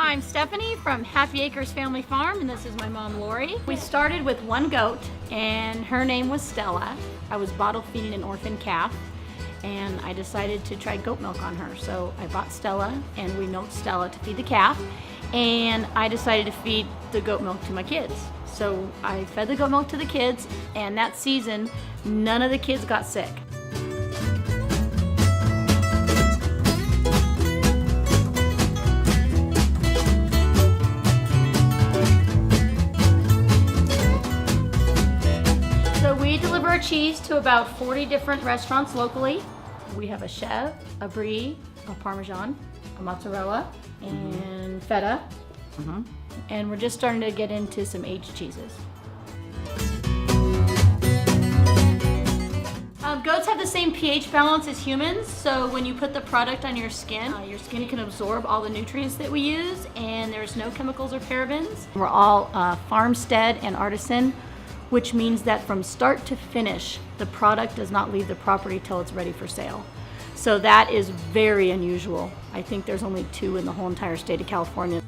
I'm Stephanie from Happy Acres Family Farm, and this is my mom, Lori. We started with one goat, and her name was Stella. I was bottle feeding an orphan calf, and I decided to try goat milk on her. So I bought Stella, and we milked Stella to feed the calf, and I decided to feed the goat milk to my kids. So I fed the goat milk to the kids, and that season, none of the kids got sick. So we deliver our cheese to about 40 different restaurants locally. We have a chèvre, a brie, a parmesan, a mozzarella, and feta. And we're just starting to get into some aged cheeses. Goats have the same pH balance as humans, so when you put the product on your skin can absorb all the nutrients that we use, and there's no chemicals or parabens. We're all farmstead and artisan, which means that from start to finish, the product does not leave the property till it's ready for sale. So that is very unusual. I think there's only 2 in the whole entire state of California.